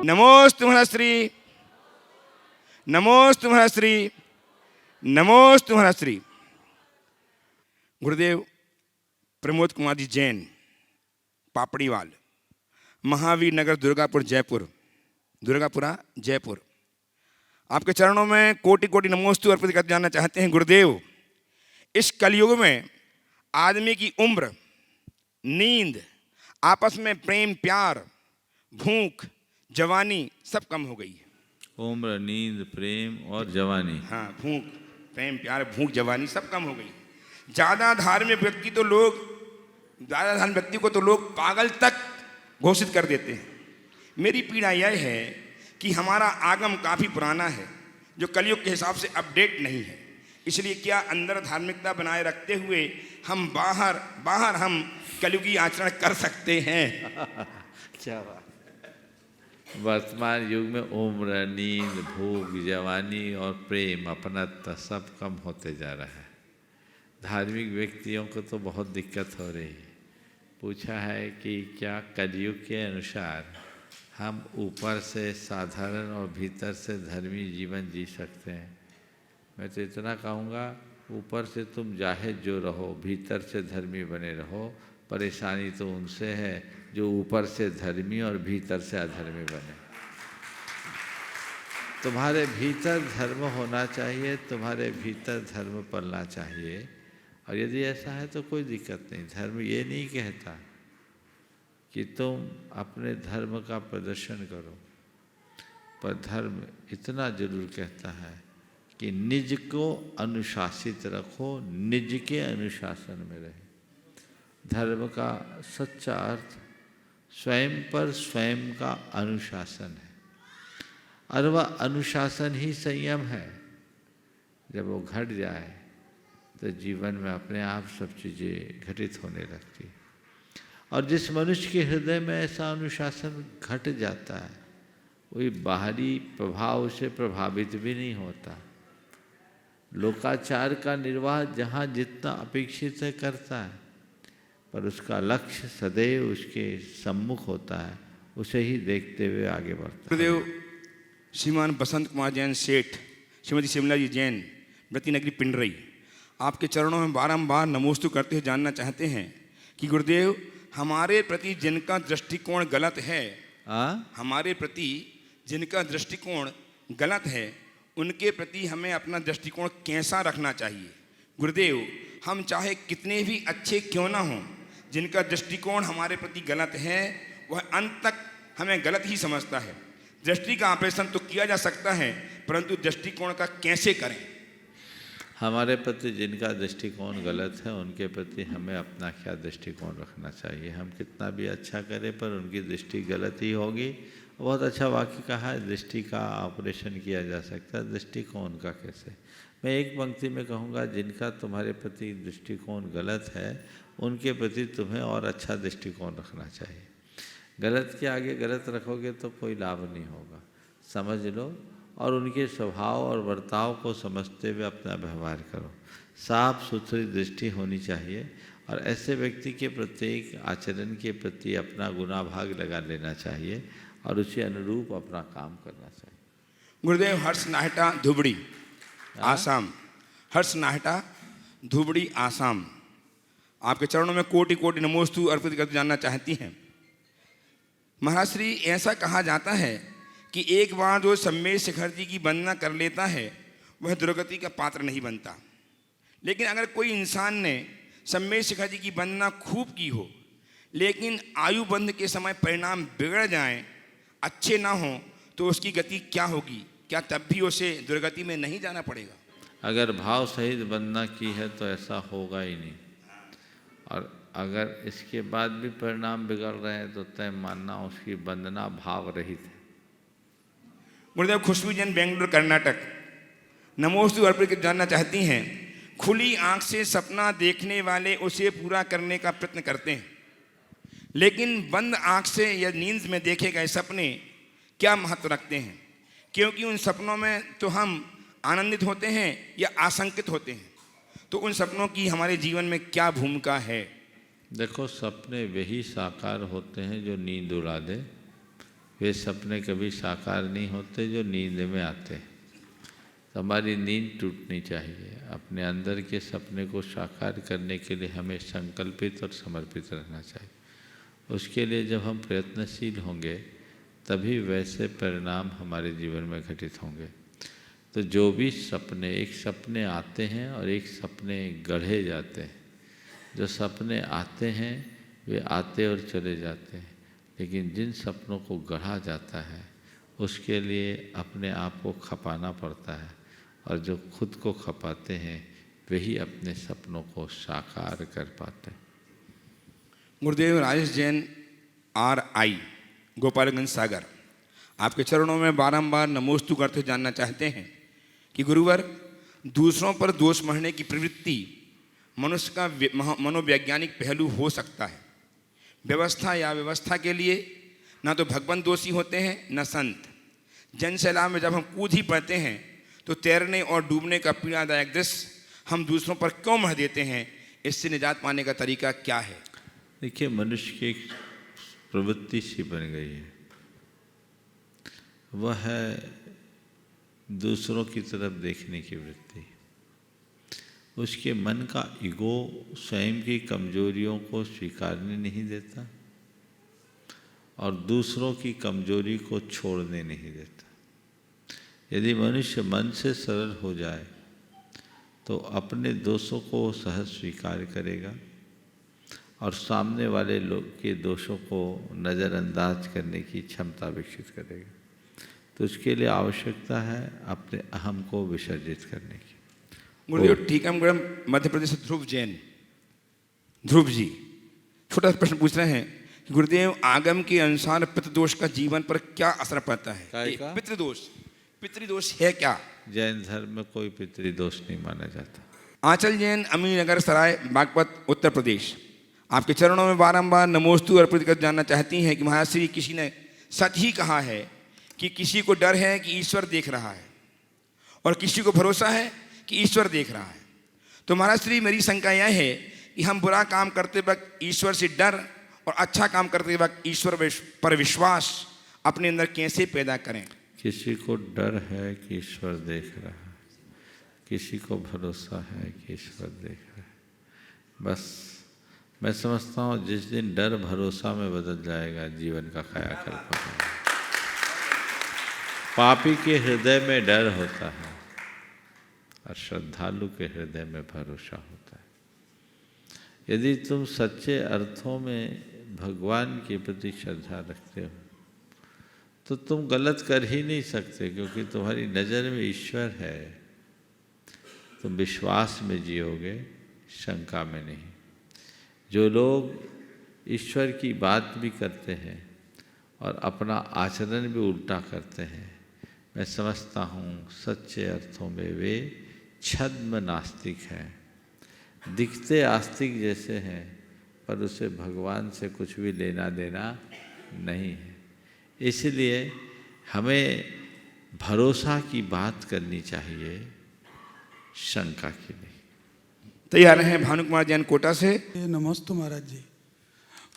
नमोस्तु महर्षि, नमोस्तु महर्षि, नमोस्तु महर्षि। गुरुदेव प्रमोद कुमार जी जैन, पापड़ीवाल, महावीर नगर, दुर्गापुर, जयपुर, दुर्गापुरा, जयपुर। आपके चरणों में कोटि कोटि नमोस्तु अर्पित कर जाना चाहते हैं। गुरुदेव, इस कलयुग में आदमी की उम्र, नींद, आपस में प्रेम प्यार, भूख, जवानी सब कम हो गई है। उम्र, नींद, प्रेम और जवानी। हाँ, भूख, प्रेम प्यार, भूख, जवानी सब कम हो गई। ज़्यादा धार्मिक व्यक्ति को तो लोग पागल तक घोषित कर देते हैं। मेरी पीड़ा यह है कि हमारा आगम काफ़ी पुराना है, जो कलयुग के हिसाब से अपडेट नहीं है। इसलिए क्या अंदर धार्मिकता बनाए रखते हुए हम बाहर हम कलयुगी आचरण कर सकते हैं? क्या बात। वर्तमान युग में उम्र, नींद, भूख, जवानी और प्रेम, अपनत्व सब कम होते जा रहा है। धार्मिक व्यक्तियों को तो बहुत दिक्कत हो रही है। पूछा है कि क्या कलयुग के अनुसार हम ऊपर से साधारण और भीतर से धर्मी जीवन जी सकते हैं? मैं तो इतना कहूँगा, ऊपर से तुम जाहिर जो रहो, भीतर से धर्मी बने रहो। परेशानी तो उनसे है जो ऊपर से धर्मी और भीतर से अधर्मी बने। तुम्हारे भीतर धर्म होना चाहिए, तुम्हारे भीतर धर्म पलना चाहिए। और यदि ऐसा है तो कोई दिक्कत नहीं। धर्म ये नहीं कहता कि तुम अपने धर्म का प्रदर्शन करो, पर धर्म इतना जरूर कहता है कि निज को अनुशासित रखो, निज के अनुशासन में रहे। धर्म का सच्चा अर्थ स्वयं पर स्वयं का अनुशासन है, और वह अनुशासन ही संयम है। जब वो घट जाए तो जीवन में अपने आप सब चीज़ें घटित होने लगती। और जिस मनुष्य के हृदय में ऐसा अनुशासन घट जाता है, वही बाहरी प्रभाव से प्रभावित भी नहीं होता। लोकाचार का निर्वाह जहाँ जितना अपेक्षित है करता है, पर उसका लक्ष्य सदैव उसके सम्मुख होता है, उसे ही देखते हुए आगे बढ़ता है। गुरुदेव, श्रीमान बसंत कुमार जैन सेठ, श्रीमती शिमला जी जैन, व्रती नगरी पिंडरई, आपके चरणों में बारंबार नमोस्तु करते हुए जानना चाहते हैं कि गुरुदेव, हमारे प्रति जिनका दृष्टिकोण गलत है, हमारे प्रति जिनका दृष्टिकोण गलत है, उनके प्रति हमें अपना दृष्टिकोण कैसा रखना चाहिए? गुरुदेव, हम चाहे कितने भी अच्छे क्यों ना हों, जिनका दृष्टिकोण हमारे प्रति गलत है वह अंत तक हमें गलत ही समझता है। दृष्टि का ऑपरेशन तो किया जा सकता है, परंतु दृष्टिकोण का कैसे करें? हमारे प्रति जिनका दृष्टिकोण गलत है, उनके प्रति हमें अपना क्या दृष्टिकोण रखना चाहिए? हम कितना भी अच्छा करें पर उनकी दृष्टि गलत ही होगी। बहुत अच्छा वाक्य कहा है, दृष्टि का ऑपरेशन किया जा सकता है, दृष्टिकोण का कैसे? मैं एक पंक्ति में कहूँगा, जिनका तुम्हारे प्रति दृष्टिकोण गलत है, उनके प्रति तुम्हें और अच्छा दृष्टिकोण रखना चाहिए। गलत के आगे गलत रखोगे तो कोई लाभ नहीं होगा। समझ लो और उनके स्वभाव और बर्ताव को समझते हुए अपना व्यवहार करो। साफ सुथरी दृष्टि होनी चाहिए और ऐसे व्यक्ति के प्रत्येक आचरण के प्रति अपना गुना भाग लगा लेना चाहिए और उसी अनुरूप अपना काम करना चाहिए। गुरुदेव, हर्ष नाहटा, धुबड़ी, आसाम, हर्ष नाहटा, धुबड़ी, आसाम, आपके चरणों में कोटि कोटि नमोस्तु अर्पित करके जानना चाहती हैं। महाराज श्री, ऐसा कहा जाता है कि एक बार जो सम्मेद शिखर जी की वंदना कर लेता है वह दुर्गति का पात्र नहीं बनता। लेकिन अगर कोई इंसान ने सम्मेद शिखर जी की वंदना खूब की हो, लेकिन आयु बंध के समय परिणाम बिगड़ जाएं, अच्छे ना हों, तो उसकी गति क्या होगी? क्या तब भी उसे दुर्गति में नहीं जाना पड़ेगा? अगर भाव सहित वंदना की है तो ऐसा होगा ही नहीं, और अगर इसके बाद भी परिणाम बिगड़ रहे हैं तो तय मानना उसकी वंदना भाव रहित है। गुरुदेव, खुशबू जैन, बेंगलुरु, कर्नाटक, नमोस्तु अर्पित जानना चाहती हैं। खुली आंख से सपना देखने वाले उसे पूरा करने का प्रयत्न करते हैं, लेकिन बंद आंख से या नींद में देखे गए सपने क्या महत्व रखते हैं? क्योंकि उन सपनों में तो हम आनंदित होते हैं या आशंकित होते हैं, तो उन सपनों की हमारे जीवन में क्या भूमिका है? देखो, सपने वही साकार होते हैं जो नींद उड़ा दे, वे सपने कभी साकार नहीं होते जो नींद में आते हैं। तो हमारी नींद टूटनी चाहिए। अपने अंदर के सपने को साकार करने के लिए हमें संकल्पित और समर्पित रहना चाहिए। उसके लिए जब हम प्रयत्नशील होंगे तभी वैसे परिणाम हमारे जीवन में घटित होंगे। तो जो भी सपने, एक सपने आते हैं और एक सपने गढ़े जाते हैं। जो सपने आते हैं वे आते और चले जाते हैं, लेकिन जिन सपनों को गढ़ा जाता है उसके लिए अपने आप को खपाना पड़ता है, और जो खुद को खपाते हैं वही अपने सपनों को साकार कर पाते हैं। गुरुदेव राजेश जैन RI, गोपालगंज सागर, आपके चरणों में बारंबार नमोस्तु करते जानना चाहते हैं कि गुरुवर, दूसरों पर दोष मढ़ने की प्रवृत्ति मनुष्य का मनोवैज्ञानिक पहलू हो सकता है। व्यवस्था या व्यवस्था के लिए ना तो भगवान दोषी होते हैं न संत। जन सैलाब में जब हम कूद ही पड़ते हैं तो तैरने और डूबने का पीड़ादायक दृश्य हम दूसरों पर क्यों मढ़ देते हैं? इससे निजात पाने का तरीका क्या है? देखिए, मनुष्य की एक प्रवृत्ति सी बन गई है, वह है दूसरों की तरफ देखने की वृत्ति। उसके मन का ईगो स्वयं की कमजोरियों को स्वीकारने नहीं देता और दूसरों की कमजोरी को छोड़ने नहीं देता। यदि मनुष्य मन से सरल हो जाए तो अपने दोषों को सहज स्वीकार करेगा और सामने वाले लोग के दोषों को नज़रअंदाज करने की क्षमता विकसित करेगा। तो उसके लिए आवश्यकता है अपने अहम को विसर्जित करने की। गुरुदेव, टीकमगढ़ मध्य प्रदेश से ध्रुव जी छोटा प्रश्न पूछ रहे हैं कि गुरुदेव, आगम के अनुसार पितृदोष का जीवन पर क्या असर पड़ता है? पितृदोष है क्या? जैन धर्म में कोई पितृदोष नहीं माना जाता। आंचल जैन, अमीनगर सराय, बागपत, उत्तर प्रदेश, आपके चरणों में बारंबार नमोस्तु अर्पित कर जानना चाहती हैं कि महाराज श्री, किसी ने सच ही कहा है कि किसी को डर है कि ईश्वर देख रहा है और किसी को भरोसा है कि ईश्वर देख रहा है। तो महाराज श्री, मेरी शंका यह है कि हम बुरा काम करते वक्त ईश्वर से डर और अच्छा काम करते वक्त ईश्वर पर विश्वास अपने अंदर कैसे पैदा करें? किसी को डर है कि ईश्वर देख रहा है, किसी को भरोसा है कि ईश्वर देख रहा है। बस मैं समझता हूँ जिस दिन डर भरोसा में बदल जाएगा, जीवन का कायाकल्प होगा। पापी के हृदय में डर होता है और श्रद्धालु के हृदय में भरोसा होता है। यदि तुम सच्चे अर्थों में भगवान के प्रति श्रद्धा रखते हो तो तुम गलत कर ही नहीं सकते, क्योंकि तुम्हारी नज़र में ईश्वर है। तुम विश्वास में जियोगे, शंका में नहीं। जो लोग ईश्वर की बात भी करते हैं और अपना आचरण भी उल्टा करते हैं, मैं समझता हूँ सच्चे अर्थों में वे छद्म नास्तिक हैं। दिखते आस्तिक जैसे हैं पर उसे भगवान से कुछ भी लेना देना नहीं है। इसलिए हमें भरोसा की बात करनी चाहिए, शंका की नहीं। तैयार हैं भानु कुमार जैन, कोटा से। नमस्ते महाराज जी।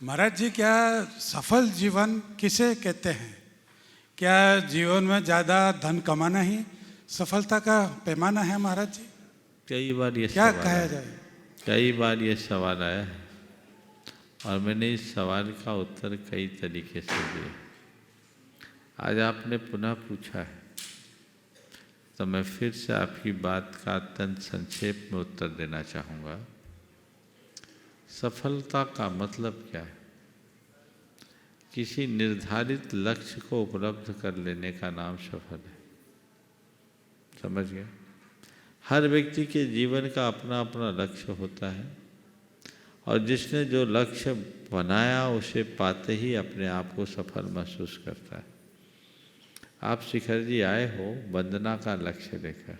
महाराज जी, क्या सफल जीवन किसे कहते हैं? क्या जीवन में ज़्यादा धन कमाना ही सफलता का पैमाना है महाराज जी? कई बार ये क्या सवाल कहा जाए? कई बार ये सवाल आया है और मैंने इस सवाल का उत्तर कई तरीके से दिया। आज आपने पुनः पूछा है तो मैं फिर से आपकी बात का अत्यंत संक्षेप में उत्तर देना चाहूँगा। सफलता का मतलब क्या है? किसी निर्धारित लक्ष्य को उपलब्ध कर लेने का नाम सफल है। समझ गए? हर व्यक्ति के जीवन का अपना अपना लक्ष्य होता है और जिसने जो लक्ष्य बनाया उसे पाते ही अपने आप को सफल महसूस करता है। आप शिखर जी आए हो वंदना का लक्ष्य लेकर,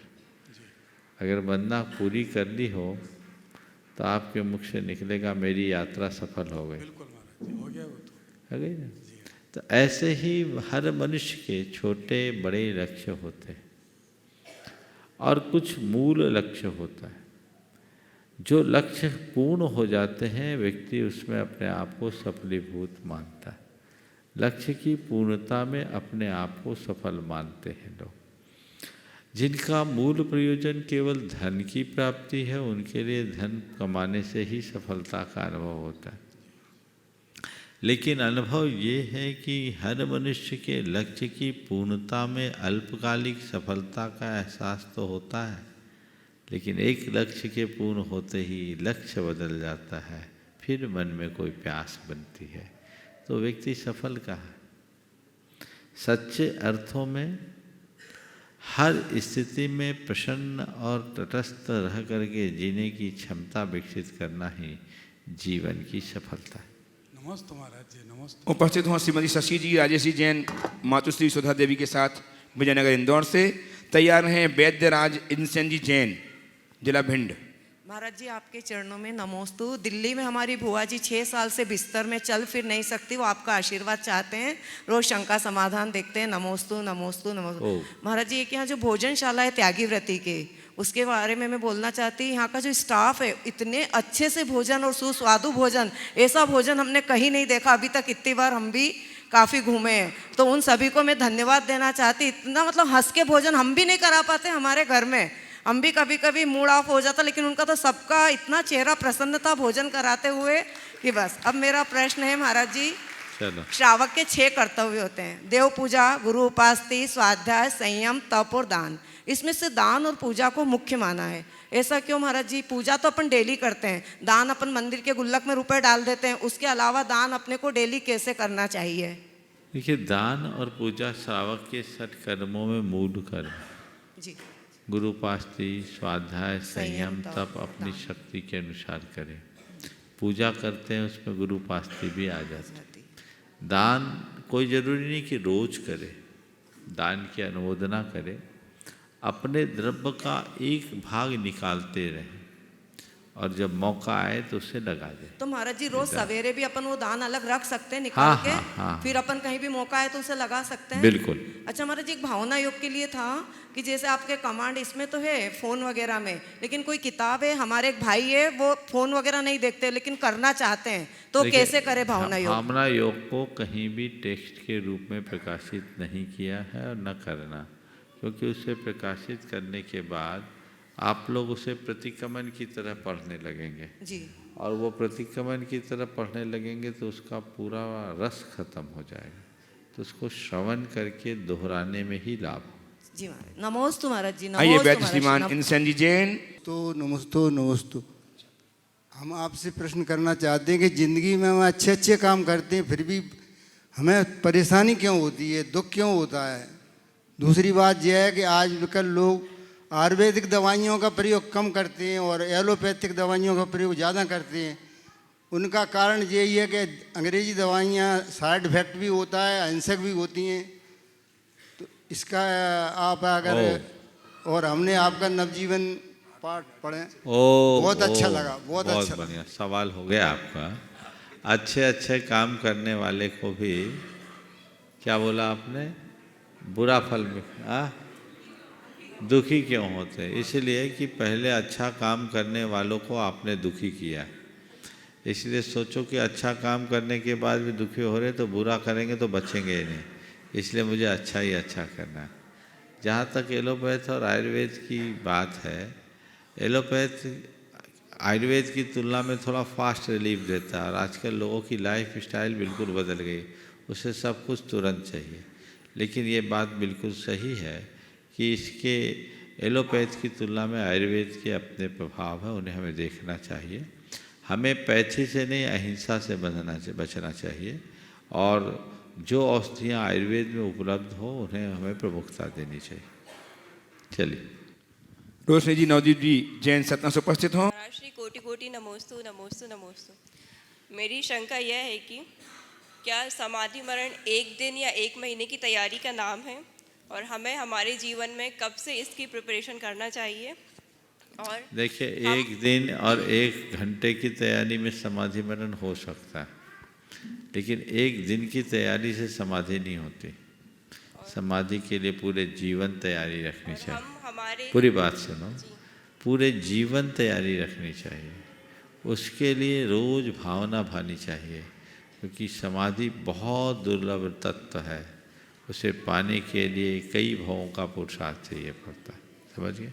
अगर वंदना पूरी कर ली हो तो आपके मुख से निकलेगा मेरी यात्रा सफल हो गई। बिल्कुल महाराज जी, हो गया वो तो। हो गई ना? तो ऐसे ही हर मनुष्य के छोटे बड़े लक्ष्य होते हैं और कुछ मूल लक्ष्य होता है। जो लक्ष्य पूर्ण हो जाते हैं व्यक्ति उसमें अपने आप को सफलीभूत मानता है। लक्ष्य की पूर्णता में अपने आप को सफल मानते हैं लोग। जिनका मूल प्रयोजन केवल धन की प्राप्ति है, उनके लिए धन कमाने से ही सफलता का अनुभव होता है। लेकिन अनुभव ये है कि हर मनुष्य के लक्ष्य की पूर्णता में अल्पकालिक सफलता का एहसास तो होता है, लेकिन एक लक्ष्य के पूर्ण होते ही लक्ष्य बदल जाता है, फिर मन में कोई प्यास बनती है, तो व्यक्ति सफल कहाँ। सच्चे अर्थों में हर स्थिति में प्रसन्न और तटस्थ रह करके जीने की क्षमता विकसित करना ही जीवन की सफलता है। नमस्ते महाराज जी, नमस्ते। उपस्थित हों श्रीमती शशि जी राजेश जी जैन मातुश्री सुधा देवी के साथ विजयनगर इंदौर से। तैयार हैं वैद्यराज इंसन जी जैन, जिला भिंड। महाराज जी आपके चरणों में नमोस्तु। दिल्ली में हमारी बुआ जी 6 साल से बिस्तर में चल फिर नहीं सकती, वो आपका आशीर्वाद चाहते हैं, रोज शंका समाधान देखते हैं। नमोस्तु नमोस्तु नमोस्तु। महाराज जी एक यहाँ जो भोजनशाला है त्यागी व्रती के, उसके बारे में मैं बोलना चाहती हूँ। यहाँ का जो स्टाफ है इतने अच्छे से भोजन और सुस्वादु भोजन, ऐसा भोजन हमने कहीं नहीं देखा अभी तक। इतनी बार हम भी काफ़ी घूमे हैं, तो उन सभी को मैं धन्यवाद देना चाहती। इतना मतलब हंस के भोजन हम भी नहीं करा पाते हमारे घर में, हम भी कभी कभी मूड ऑफ हो जाता, लेकिन उनका तो सबका इतना चेहरा प्रसन्न था भोजन कराते हुए कि बस। अब मेरा प्रश्न है महाराज जी, श्रावक के 6 कर्तव्य होते हैं, देव पूजा, गुरु उपासना, स्वाध्याय, संयम, तप और दान। इसमें से दान और पूजा को मुख्य माना है, ऐसा क्यों महाराज जी? पूजा तो अपन डेली करते हैं, दान अपन मंदिर के गुल्लक में रुपए डाल देते हैं, उसके अलावा दान अपने को डेली कैसे करना चाहिए? देखिए, दान और पूजा श्रावक के सत्कर्मों में मूल कर्म जी। गुरु उपासना, स्वाध्याय, संयम, तप अपनी शक्ति के अनुसार करें। पूजा करते हैं उसमें गुरु उपासना भी आ जाती है। दान कोई ज़रूरी नहीं कि रोज करे, दान की अनुमोदना करे, अपने द्रव्य का एक भाग निकालते रहें और जब मौका आए तो उसे लगा दे। तो महाराज जी रोज सवेरे भी अपन वो दान अलग रख सकते हैं निकाल के? हाँ। फिर अपन कहीं भी मौका आए तो उसे लगा सकते हैं? बिल्कुल। अच्छा महाराज जी, एक भावना योग के लिए था कि जैसे आपके कमांड इसमें तो है फोन वगैरह में, लेकिन कोई किताब है, हमारे एक भाई है वो फोन वगैरह नहीं देखते लेकिन करना चाहते हैं, तो कैसे करे भावना योग? भावना योग को कहीं भी टेक्स्ट के रूप में प्रकाशित नहीं किया है और न करना, क्योंकि उसे प्रकाशित करने के बाद आप लोग उसे प्रतिक्रमण की तरह पढ़ने लगेंगे जी, और वो प्रतिक्रमण की तरह पढ़ने लगेंगे तो उसका पूरा रस खत्म हो जाएगा, तो उसको श्रवण करके दोहराने में ही लाभ। जी महाराज, नमोस्तु महाराज जी। आइए वैद्य श्रीमान इंसन जी जैन। तो नमस्तु नमस्तु। हम आपसे प्रश्न करना चाहते हैं कि ज़िंदगी में हम अच्छे अच्छे काम करते हैं, फिर भी हमें परेशानी क्यों होती है, दुख क्यों होता है? दूसरी बात यह है कि आजकल लोग आयुर्वेदिक दवाइयों का प्रयोग कम करते हैं और एलोपैथिक दवाइयों का प्रयोग ज़्यादा करते हैं। उनका कारण यही है कि अंग्रेजी दवाइयाँ साइड इफेक्ट भी होता है, अहिंसक भी होती हैं। तो इसका आप अगर और हमने आपका नवजीवन पाठ पढ़े, बहुत अच्छा लगा, बहुत अच्छा बढ़िया सवाल हो गया आपका। अच्छे अच्छे काम करने वाले को भी क्या बोला आपने, बुरा फल में दुखी क्यों होते हैं? इसलिए कि पहले अच्छा काम करने वालों को आपने दुखी किया, इसलिए सोचो कि अच्छा काम करने के बाद भी दुखी हो रहे तो बुरा करेंगे तो बचेंगे ही नहीं, इसलिए मुझे अच्छा ही अच्छा करना है। जहाँ तक एलोपैथ और आयुर्वेद की बात है, एलोपैथ आयुर्वेद की तुलना में थोड़ा फास्ट रिलीफ देता है और आजकल लोगों की लाइफ स्टाइल बिल्कुल बदल गई, उसे सब कुछ तुरंत चाहिए। लेकिन ये बात बिल्कुल सही है कि इसके एलोपैथ की तुलना में आयुर्वेद के अपने प्रभाव है, उन्हें हमें देखना चाहिए। हमें पैथी से नहीं अहिंसा से बचना चाहिए और जो औषधियाँ आयुर्वेद में उपलब्ध हो उन्हें हमें प्रमुखता देनी चाहिए। चलिए रोशनी जी नवदीप जी जैन सतना से उपस्थित हों। श्री कोटि कोटि नमोस्तु नमोस्तु नमोस्तु। मेरी शंका यह है कि क्या समाधि मरण 1 दिन या 1 महीने की तैयारी का नाम है और हमें हमारे जीवन में कब से इसकी प्रिपरेशन करना चाहिए? और देखिए, 1 दिन और 1 घंटे की तैयारी में समाधि मरण हो सकता है, लेकिन 1 दिन की तैयारी से समाधि नहीं होती। समाधि के लिए पूरे जीवन तैयारी रखनी चाहिए। हम हमारे पूरी बात सुनो, पूरे जीवन तैयारी रखनी चाहिए। उसके लिए रोज भावना भानी चाहिए, क्योंकि समाधि बहुत दुर्लभ तत्व है, उसे पाने के लिए कई भावों का पुरुषार्थ चाहिए पड़ता है। समझ गए?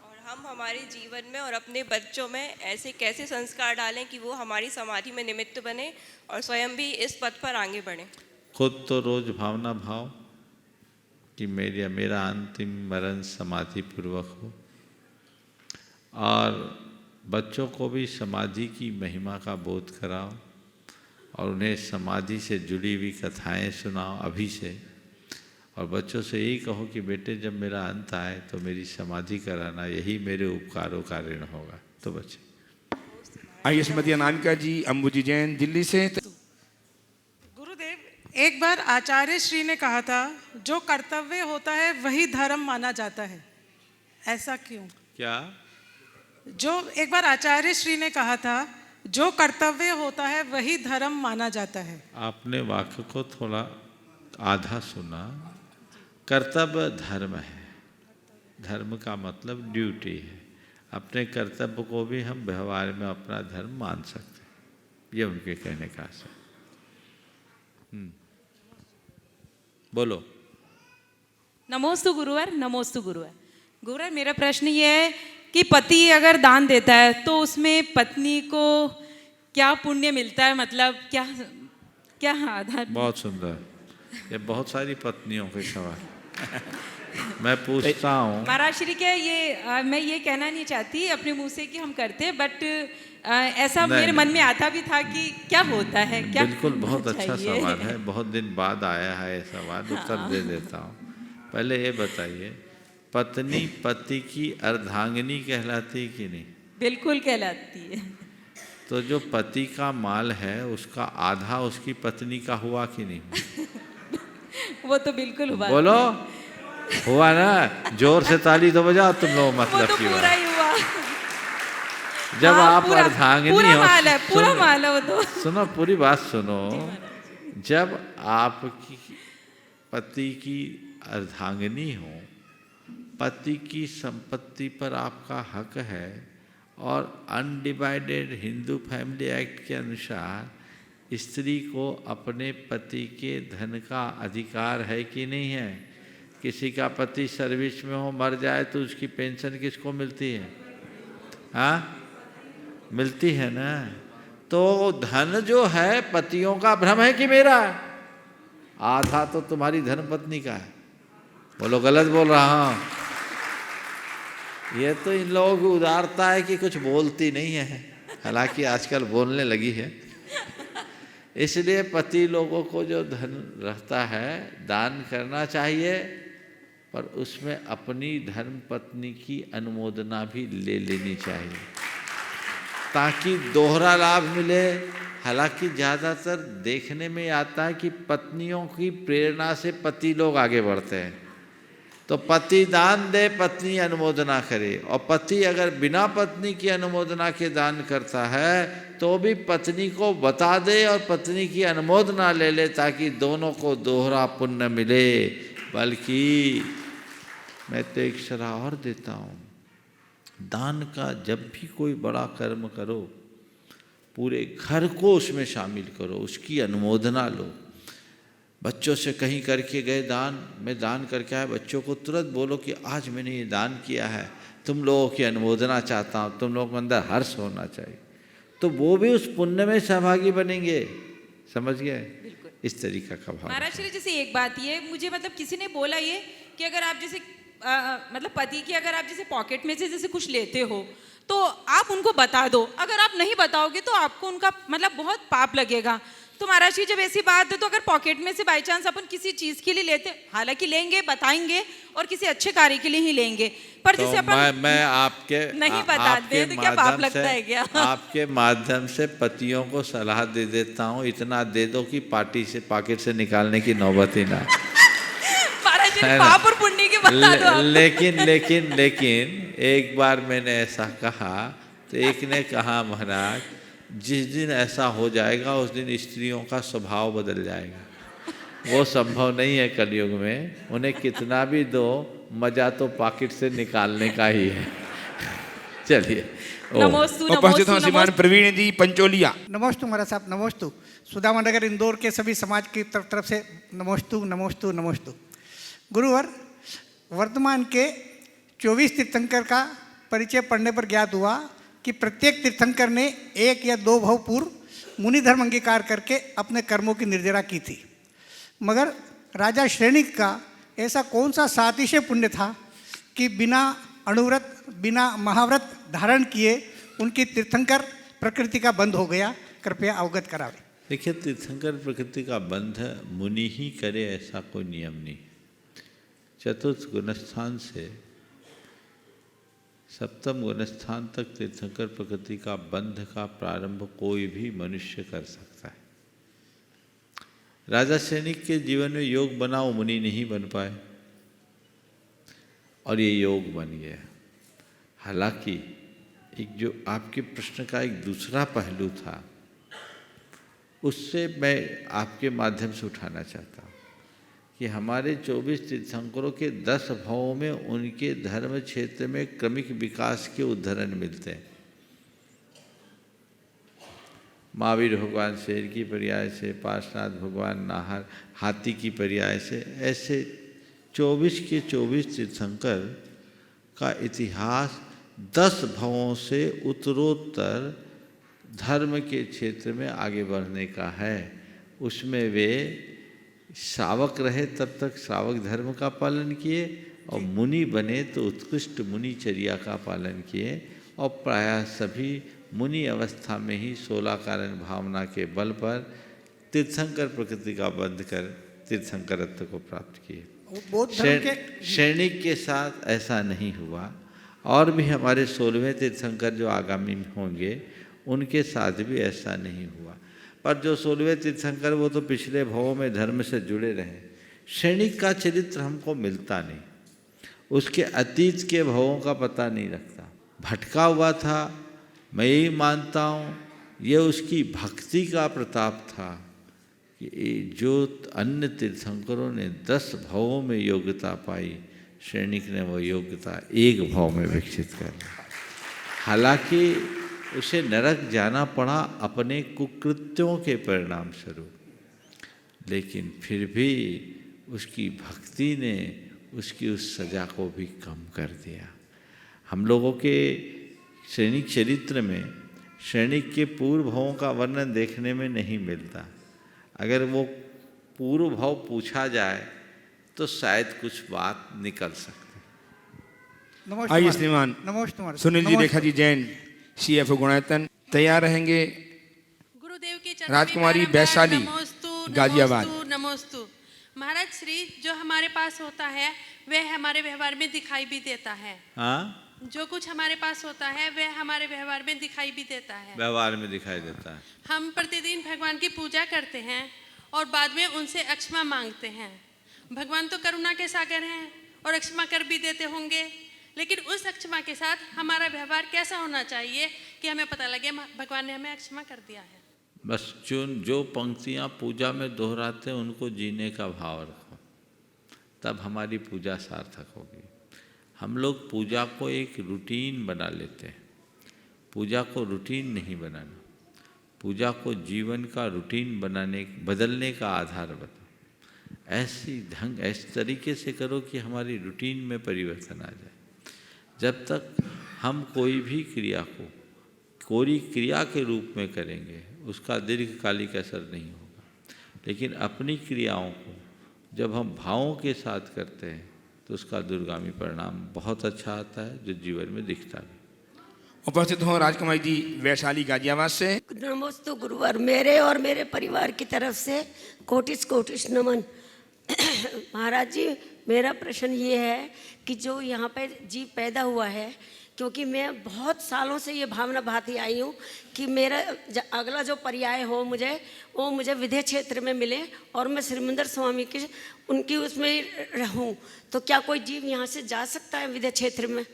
और हम हमारे जीवन में और अपने बच्चों में ऐसे कैसे संस्कार डालें कि वो हमारी समाधि में निमित्त बने और स्वयं भी इस पथ पर आगे बढ़ें? खुद तो रोज भावना भाव कि मेरा अंतिम मरण समाधि पूर्वक हो, और बच्चों को भी समाधि की महिमा का बोध कराओ और उन्हें समाधि से जुड़ी हुई कथाएं सुनाओ अभी से। और बच्चों से यही कहो कि बेटे जब मेरा अंत आए तो मेरी समाधि कराना, यही मेरे उपकारों का ऋण होगा। तो बच्चे आइए श्रीमती अनामिका जी अंबुजी जैन दिल्ली से। गुरुदेव, एक बार आचार्य श्री ने कहा था जो कर्तव्य होता है वही धर्म माना जाता है, ऐसा क्यों? क्या? जो एक बार आचार्य श्री ने कहा था जो कर्तव्य होता है वही धर्म माना जाता है। आपने वाक्य को थोड़ा आधा सुना। कर्तव्य धर्म है, धर्म का मतलब ड्यूटी है। अपने कर्तव्य को भी हम व्यवहार में अपना धर्म मान सकते हैं, ये उनके कहने का आशय। बोलो। नमोस्तु गुरुवर, नमोस्तु गुरुवर। गुरुवर, मेरा प्रश्न ये है कि पति अगर दान देता है तो उसमें पत्नी को क्या पुण्य मिलता है, मतलब क्या क्या आधार? बहुत सुंदर, ये बहुत सारी पत्नियों के सवाल मैं पूछता हूँ। महाराज श्री के ये मैं ये कहना नहीं चाहती अपने मुंह से कि हम करते हैं, बट ऐसा मेरे मन में आता भी था कि क्या होता है, क्या बिल्कुल बहुत अच्छा चाहिए? सवाल है, बहुत दिन बाद आया है ये सवाल, उत्तर दे देता हूँ। पहले ये बताइए, पत्नी पति की अर्धांगिनी कहलाती कि नहीं? बिल्कुल कहलाती है। तो जो पति का माल है उसका आधा उसकी पत्नी का हुआ कि नहीं? वो तो बिल्कुल हुआ। बोलो, हुआ ना? जोर से ताली तो बजाओ तुम लोग, वो मतलब तो की पूरा बात। ही हुआ। जब हाँ, आप पूरा अर्धांगिनी पूरा हो, माल है, पूरा सुनो, माल है वो तो। सुनो पूरी बात सुनो। जब आपकी पति की अर्धांगिनी हो, पति की संपत्ति पर आपका हक है, और अनडिवाइडेड हिंदू फैमिली एक्ट के अनुसार स्त्री को अपने पति के धन का अधिकार है कि नहीं है? किसी का पति सर्विस में हो, मर जाए तो उसकी पेंशन किसको मिलती है? हाँ, मिलती है ना। तो धन जो है पतियों का भ्रम है कि मेरा है? आधा तो तुम्हारी धर्मपत्नी का है। बोलो, गलत बोल रहा हूँ? ये तो इन लोगों की उदारता है कि कुछ बोलती नहीं है, हालांकि आजकल बोलने लगी है। इसलिए पति लोगों को जो धन रहता है दान करना चाहिए, पर उसमें अपनी धर्मपत्नी की अनुमोदना भी ले लेनी चाहिए ताकि दोहरा लाभ मिले। हालांकि ज़्यादातर देखने में आता है कि पत्नियों की प्रेरणा से पति लोग आगे बढ़ते हैं। तो पति दान दे, पत्नी अनुमोदना करे, और पति अगर बिना पत्नी की अनुमोदना के दान करता है तो भी पत्नी को बता दे और पत्नी की अनुमोदना ले ले, ताकि दोनों को दोहरा पुण्य मिले। बल्कि मैं तो एक सलाह और देता हूँ, दान का जब भी कोई बड़ा कर्म करो, पूरे घर को उसमें शामिल करो, उसकी अनुमोदना लो। बच्चों से कहीं करके गए दान, मैं दान करके आया, बच्चों को तुरंत बोलो कि आज मैंने ये दान किया है, तुम लोगों की अनुमोदना चाहता हूँ, तुम लोगों के अंदर हर्ष होना चाहिए, तो वो भी उस पुण्य में सहभागी बनेंगे। समझ गए? इस तरीका का भाव। महाराज श्री, जैसे एक बात ये मुझे, मतलब किसी ने बोला ये कि अगर आप जैसे मतलब पति की अगर आप जैसे पॉकेट में से जैसे कुछ लेते हो तो आप उनको बता दो, अगर आप नहीं बताओगे तो आपको उनका मतलब बहुत पाप लगेगा। तो महाराज जी, जब ऐसी बात है तो अगर पॉकेट में से बाई चांस अपन किसी चीज के लिए लेते, हालांकि लेंगे, बताएंगे और किसी अच्छे कार्य के लिए ही लेंगे, पर तो जैसे अपन मैं आपके नहीं बताते तो क्या पाप लगता है क्या? आपके माध्यम से पतियों को सलाह दे देता हूँ, इतना दे दो कि पार्टी से पॉकेट से निकालने की नौबत ही ना। महाराज जी, पाप और पुण्य की बता दो आप। लेकिन एक बार मैंने ऐसा कहा तो एक ने कहा, महाराज जिस दिन ऐसा हो जाएगा उस दिन स्त्रियों का स्वभाव बदल जाएगा। वो संभव नहीं है कलयुग में, उन्हें कितना भी दो, मज़ा तो पॉकेट से निकालने का ही है। चलिए नमोस्तु उपस्थित हो श्रीमान प्रवीण जी पंचोलिया। नमोस्तु महाराज साहब, नमोस्तु। सुदामा नगर इंदौर के सभी समाज की तरफ से नमोस्तु नमोस्तु नमोस्तु। गुरुवर, वर्तमान के 24 तीर्थंकर का परिचय पढ़ने पर ज्ञात हुआ कि प्रत्येक तीर्थंकर ने 1 या 2 भव पूर्व मुनि धर्म अंगीकार करके अपने कर्मों की निर्जरा की थी, मगर राजा श्रेणिक का ऐसा कौन सा सातिशय पुण्य था कि बिना अणुव्रत बिना महाव्रत धारण किए उनकी तीर्थंकर प्रकृति का बंध हो गया? कृपया अवगत करावें। देखिए, तीर्थंकर प्रकृति का बंध मुनि ही करे ऐसा कोई नियम नहीं। चतुर्थ गुणस्थान से सप्तम गुणस्थान तक तीर्थंकर प्रकृति का बंध का प्रारंभ कोई भी मनुष्य कर सकता है। राजा सैनिक के जीवन में योग बना, वो मुनि नहीं बन पाए और ये योग बन गया। हालांकि एक जो आपके प्रश्न का एक दूसरा पहलू था, उससे मैं आपके माध्यम से उठाना चाहता हूँ कि हमारे 24 तीर्थंकरों के 10 भावों में उनके धर्म क्षेत्र में क्रमिक विकास के उदाहरण मिलते हैं। महावीर भगवान शेर की पर्याय से, पार्श्वनाथ भगवान नाहर हाथी की पर्याय से, ऐसे 24 के 24 तीर्थंकर का इतिहास 10 भवों से उत्तरोत्तर धर्म के क्षेत्र में आगे बढ़ने का है। उसमें वे श्रावक रहे तब तक श्रावक धर्म का पालन किए, और मुनि बने तो उत्कृष्ट मुनिचर्या का पालन किए, और प्रायः सभी मुनि अवस्था में ही 16 कारण भावना के बल पर तीर्थंकर प्रकृति का बंध कर तीर्थंकरत्व को प्राप्त किए। शैणिक के साथ ऐसा नहीं हुआ, और भी हमारे 16वें तीर्थंकर जो आगामी होंगे उनके साथ भी ऐसा नहीं हुआ। पर जो 16वें तीर्थंकर वो तो पिछले भवों में धर्म से जुड़े रहे। शैणिक का चरित्र हमको मिलता नहीं, उसके अतीत के भवों का पता नहीं रखता। भटका हुआ था, मैं यही मानता हूँ ये उसकी भक्ति का प्रताप था कि जो अन्य तीर्थंकरों ने 10 भवों में योग्यता पाई, शैणिक ने वो योग्यता 1 भव में विकसित कर ली। हालांकि उसे नरक जाना पड़ा अपने कुकृत्यों के परिणाम स्वरूप, लेकिन फिर भी उसकी भक्ति ने उसकी उस सजा को भी कम कर दिया। हम लोगों के सैनिक चरित्र में सैनिक के पूर्व भावों का वर्णन देखने में नहीं मिलता। अगर वो पूर्व भाव पूछा जाए तो शायद कुछ बात निकल सकती। आइए श्रीमान सुनील जी रेखा जी जैन CFO गुणायतन तैयार रहेंगे। गुरुदेव के राजकुमारी वैशाली गाजियाबाद। नमोस्तु महाराज श्री, जो हमारे पास होता है वह हमारे व्यवहार में दिखाई भी देता है। हाँ, जो कुछ हमारे पास होता है वह हमारे व्यवहार में दिखाई भी देता है। व्यवहार में दिखाई देता है। हम प्रतिदिन भगवान की पूजा करते हैं और बाद में उनसे क्षमा मांगते हैं। भगवान तो करुणा के सागर हैं और क्षमा कर भी देते होंगे, लेकिन उस क्षमा के साथ हमारा व्यवहार कैसा होना चाहिए कि हमें पता लगे भगवान ने हमें क्षमा कर दिया है? बस जो पंक्तियाँ पूजा में दोहराते हैं उनको जीने का भाव रखो, तब हमारी पूजा सार्थक होगी। हम लोग पूजा को एक रूटीन बना लेते हैं। पूजा को रूटीन नहीं बनाना, पूजा को जीवन का रूटीन बदलने का आधार बना। ऐसे तरीके से करो कि हमारी रूटीन में परिवर्तन आ जाए। जब तक हम कोई भी क्रिया को कोई क्रिया के रूप में करेंगे उसका दीर्घकालिक असर नहीं होगा, लेकिन अपनी क्रियाओं को जब हम भावों के साथ करते हैं तो उसका दूरगामी परिणाम बहुत अच्छा आता है, जो जीवन में दिखता है। उपस्थित हो राजकुमारी जी वैशाली गाजियाबाद से। नमोस्तु गुरुवर, मेरे और मेरे परिवार की तरफ से कोटिस कोटिस नमन। महाराज जी, मेरा प्रश्न ये है कि जो यहाँ पे जीव पैदा हुआ है, क्योंकि मैं बहुत सालों से ये भावना भाती आई हूँ कि मेरा अगला जो पर्याय हो वो मुझे विदेह क्षेत्र में मिले और मैं श्रीमंदर स्वामी की उनकी उसमें रहूँ। तो क्या कोई जीव यहाँ से जा सकता है विदेह क्षेत्र में?